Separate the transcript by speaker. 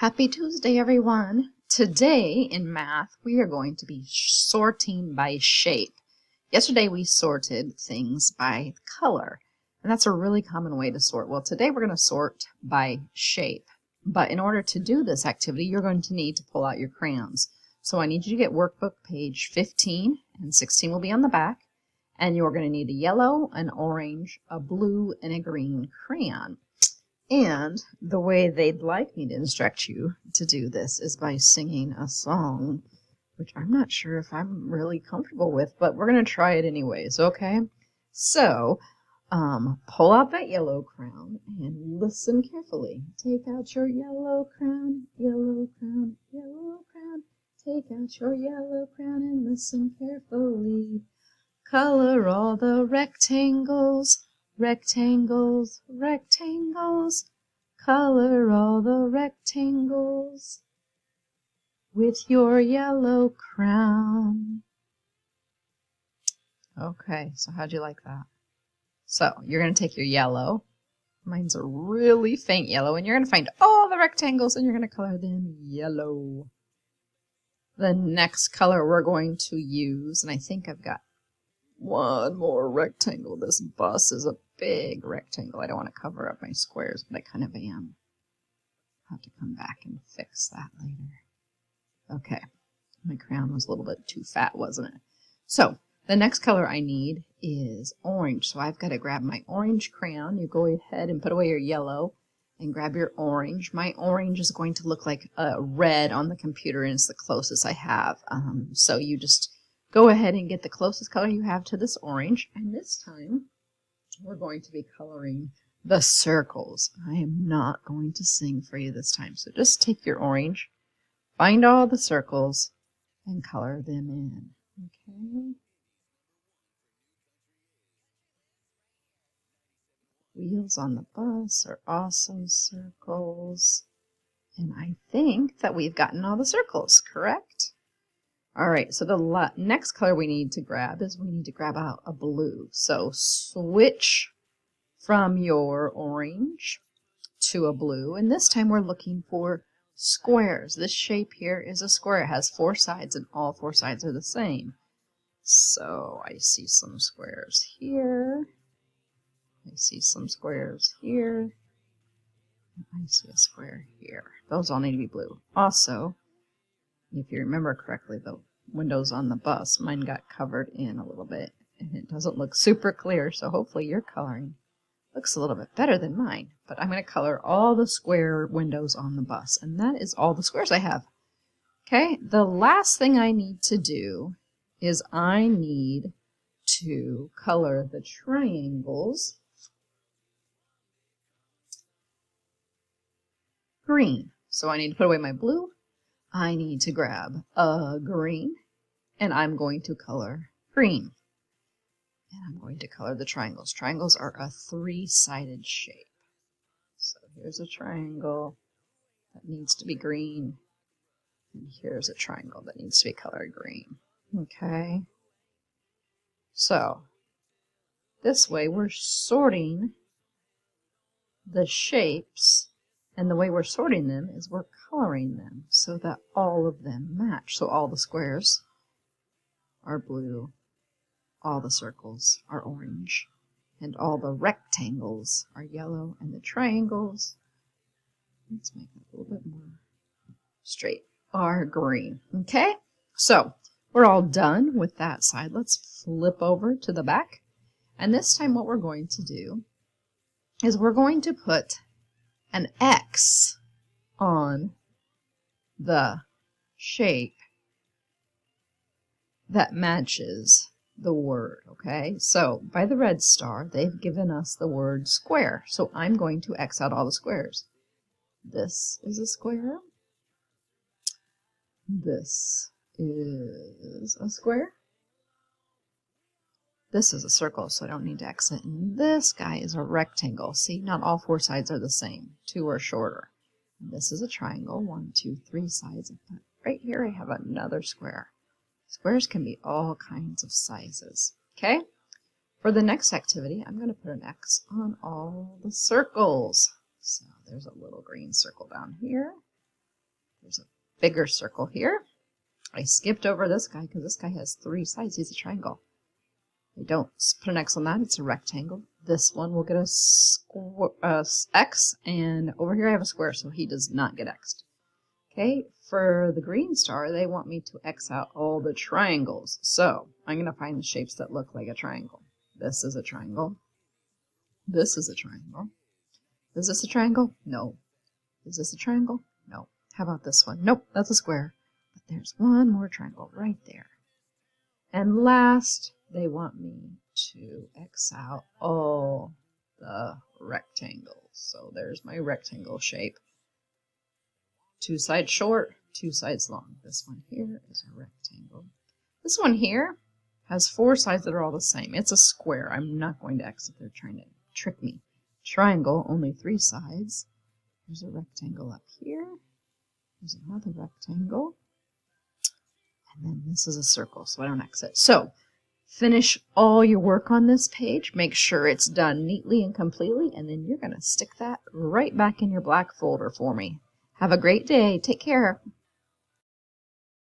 Speaker 1: Happy Tuesday, everyone. Today in math, we are going to be sorting by shape. Yesterday we sorted things by color, and that's a really common way to sort. Well, today we're going to sort by shape. But in order to do this activity, you're going to need to pull out your crayons. So I need you to get workbook page 15, and 16 will be on the back. And you're going to need a yellow, an orange, a blue, and a green crayon. And the way they'd like me to instruct you to do this is by singing a song, which I'm not sure if I'm really comfortable with, but we're going to try it anyways, okay? So, pull out that yellow crown and listen carefully. Take out your yellow crown, yellow crown, yellow crown. Take out your yellow crown and listen carefully. Color all the rectangles. Rectangles, rectangles, color all the rectangles with your yellow crown. Okay, so how'd you like that? So you're going to take your yellow. Mine's a really faint yellow, and you're going to find all the rectangles and you're going to color them yellow. The next color we're going to use, and I think I've got one more rectangle. This bus is a big rectangle. I don't want to cover up my squares, but I kind of am. I'll have to come back and fix that later. Okay, my crayon was a little bit too fat, wasn't it? So the next color I need is orange. So I've got to grab my orange crayon. You go ahead and put away your yellow and grab your orange. My orange is going to look like a red on the computer, and it's the closest I have. So you just go ahead and get the closest color you have to this orange, and this time we're going to be coloring the circles. I am not going to sing for you this time, so just take your orange, find all the circles, and color them in. Okay. Wheels on the bus are also circles, and I think that we've gotten all the circles, correct? All right, so the next color we need to grab is we need to grab out a blue. So switch from your orange to a blue, and this time we're looking for squares. This shape here is a square. It has 4 sides, and all 4 sides are the same. So I see some squares here. I see some squares here. I see a square here. Those all need to be blue. Also, if you remember correctly, the windows on the bus, mine got covered in a little bit, and it doesn't look super clear, so hopefully your coloring looks a little bit better than mine. But I'm going to color all the square windows on the bus, and that is all the squares I have. Okay, the last thing I need to do is I need to color the triangles green. So I need to put away my blue. I need to grab a green, and I'm going to color green. And I'm going to color the triangles. Triangles are a 3-sided shape. So here's a triangle that needs to be green, and here's a triangle that needs to be colored green. Okay. So this way we're sorting the shapes, and the way we're sorting them is we're coloring them so that all of them match. So all the squares are blue, all the circles are orange, and all the rectangles are yellow, and the triangles, let's make it a little bit more straight, are green. Okay, so we're all done with that side. Let's flip over to the back, and this time what we're going to do is we're going to put an X on the shape that matches the word, okay? So by the red star, they've given us the word square. So I'm going to X out all the squares. This is a square. This is a square. This is a circle, so I don't need to X it. And this guy is a rectangle. See, not all 4 sides are the same. 2 are shorter. And this is a triangle. 1, 2, 3 sides. But right here I have another square. Squares can be all kinds of sizes. Okay? For the next activity, I'm going to put an X on all the circles. So there's a little green circle down here. There's a bigger circle here. I skipped over this guy because this guy has 3 sides. He's a triangle. I don't put an X on that. It's a rectangle. This one will get a X, and over here I have a square, so he does not get X'd. Okay, for the green star, they want me to X out all the triangles. So I'm going to find the shapes that look like a triangle. This is a triangle. This is a triangle. Is this a triangle? No. Is this a triangle? No. How about this one? Nope, that's a square. But there's one more triangle right there. And last, they want me to X out all the rectangles. So there's my rectangle shape. 2 sides short, 2 sides long. This one here is a rectangle. This one here has 4 sides that are all the same. It's a square. I'm not going to X if they're trying to trick me. Triangle, only 3 sides. There's a rectangle up here. There's another rectangle. And then this is a circle, so I don't X it. So finish all your work on this page. Make sure it's done neatly and completely, and then you're going to stick that right back in your black folder for me. Have a great day. Take care.